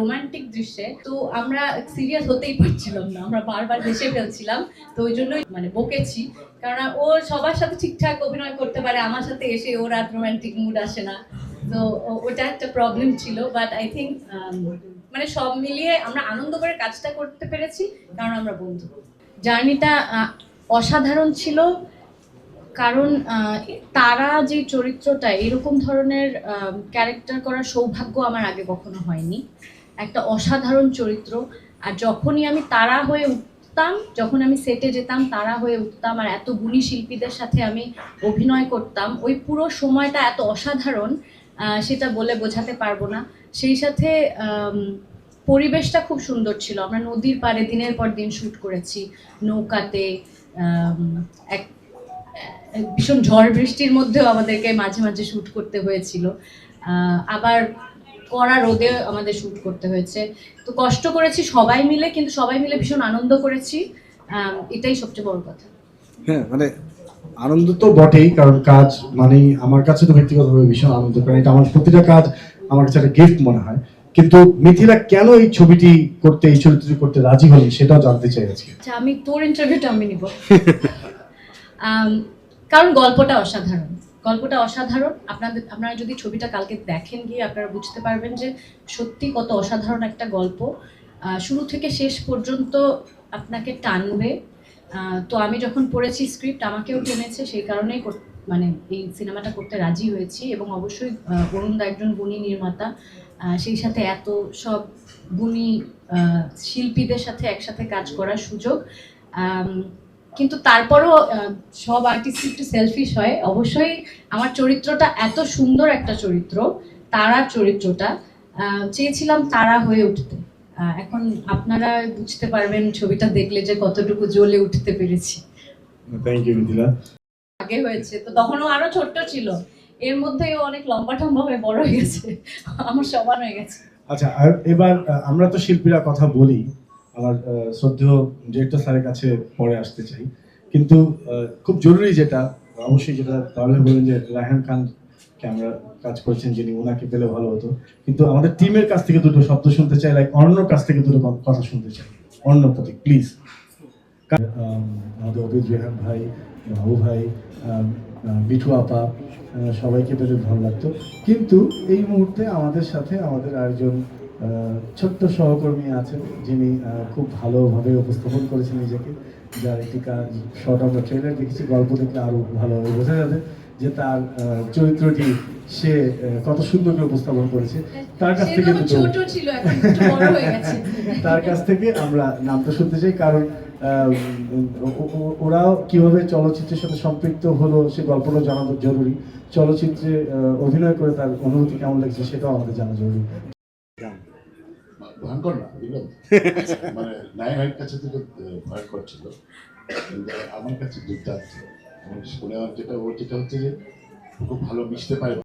Romantic দৃশ্যে, তো আমরা সিরিয়াস হতেই পারছিলাম না, আমরা বারবার হেসে ফেলছিলাম। তো ওই জন্যই মানে বকেছি, কারণ ও সবার সাথে ঠিকঠাক অভিনয় করতে পারে, আমার সাথে এসে ওর আর রোমান্টিক মুড আসে না। তো ওটা একটা প্রবলেম ছিল, বাট আই থিঙ্ক মানে সব মিলিয়ে আমরা আনন্দ করে কাজটা করতে পেরেছি, কারণ আমরা বন্ধু। জার্নিটা অসাধারণ ছিল, কারণ তারা যে চরিত্রটা, এরকম ধরনের ক্যারেক্টার করার সৌভাগ্য আমার আগে কখনো হয়নি। একটা অসাধারণ চরিত্র। আর যখনই আমি তারা হয়ে উঠতাম, যখন আমি সেটে যেতাম তারা হয়ে উঠতাম, আর এত গুণী শিল্পীদের সাথে আমি অভিনয় করতাম, ওই পুরো সময়টা এত অসাধারণ, সেটা বলে বোঝাতে পারবো না। সেই সাথে পরিবেশটা খুব সুন্দর ছিল। আমরা নদীর পাড়ে দিনের পর দিন শ্যুট করেছি, নৌকাতে, এক ভীষণ ঝড় বৃষ্টির মধ্যেও আমাদেরকে মাঝে মাঝে শ্যুট করতে হয়েছিল, আবার কড়া রোদে আমাদের শ্যুট করতে হয়েছে। তো কষ্ট করেছি সবাই মিলে, কিন্তু সবাই মিলে ভীষণ আনন্দ করেছি, এটাই সবচেয়ে বড় কথা। হ্যাঁ, মানে আনন্দ তো বটেই, কারণ কাজ মানেই আমার কাছে তো ব্যক্তিগতভাবে ভীষণ আনন্দ, কারণ এটা আমার প্রতিটা কাজ আমার কাছে একটা গিফট মনে হয়। কিন্তু মিথিলা কেন এই ছবিটি করতে, এই চরিত্রটি করতে রাজি হলেন সেটাও জানতে চাই আজকে। আচ্ছা, আমি তোর ইন্টারভিউটা আমি নিব। কারণ গল্পটা অসাধারণ, গল্পটা অসাধারণ। আপনারা যদি ছবিটা কালকে দেখেন গিয়ে আপনারা বুঝতে পারবেন যে সত্যি কত অসাধারণ একটা গল্প। শুরু থেকে শেষ পর্যন্ত আপনাকে টানবে। তো আমি যখন পড়েছি স্ক্রিপ্ট, আমাকেও টেনেছে, সেই কারণেই মানে এই সিনেমাটা করতে রাজি হয়েছি। এবং অবশ্যই অরুণদা একজন গুণী নির্মাতা, সেই সাথে এত সব গুণী শিল্পীদের সাথে একসাথে কাজ করার সুযোগ। কিন্তু তারপরও সব আর্টিস্ট একটু সেলফিশ হয়। অবশ্যই আমার চরিত্রটা এত সুন্দর একটা চরিত্র, তারার চরিত্রটা, চেয়েছিলাম তারা হয়ে উঠতে। এখন আপনারা বুঝতে পারবেন ছবিটা দেখলে যে কতটুকু জ্বলে উঠতে পেরেছি। Thank you Mithila. আগে হয়েছে তো তখনও আরো ছোট্ট ছিল, এর মধ্যেও অনেক লম্বা টম্বা হয়ে বড় হয়ে গেছে, আমার সমান হয়ে গেছে। আচ্ছা, আর এবার আমরা তো শিল্পীরা কথা বলি, আমার শ্রদ্ধেয় ডিরেক্টর স্যারের কাছে পরে আসতে চাই, কিন্তু খুব জরুরি যেটা, অবশ্যই যেটা তাহলে বললেন যে রায়হান খানকে আমরা কাজ করেছেন, যিনি ওনাকে পেলে ভালো হতো, কিন্তু আমাদের টিমের কাছ থেকে দুটো শব্দ শুনতে চাই, লাইক অর্ণর কাছ থেকে দুটো কথা শুনতে চাই। অর্ণ প্রতীক, প্লিজ। আমাদের অভিজ রেহান ভাই, বাবু ভাই, বিঠু আপা, সবাইকে পেলে ভালো লাগতো। কিন্তু এই মুহূর্তে আমাদের সাথে আমাদের আরেকজন ছোট্ট সহকর্মী আছেন, যিনি খুব ভালোভাবে উপস্থাপন করেছেন নিজেকে, যার একটি কাজ শর্ট আমরা ট্রেলার দেখেছি, গল্প দেখলে আরো ভালোভাবে বোঝা যাবে যে তার চরিত্রটি সে কত সুন্দর করে উপস্থাপন করেছে। তার কাছ থেকে তার কাছ থেকে আমরা নামটা শুনতে চাই, কারণ ওরাও কিভাবে চলচ্চিত্রের সাথে সম্পৃক্ত হলো সে গল্পটা জানা জরুরি, চলচ্চিত্রে অভিনয় করে তার অনুভূতি কেমন লাগছে সেটাও আমাদের জানা জরুরি। ভয়ঙ্কর না, বুঝলেন, মানে নায়কের কাছে থেকে ভয়ঙ্কর ছিল, আমার কাছে দুর্দান্ত। শুনে যেটা হচ্ছে যে খুব ভালো মিশতে পারে।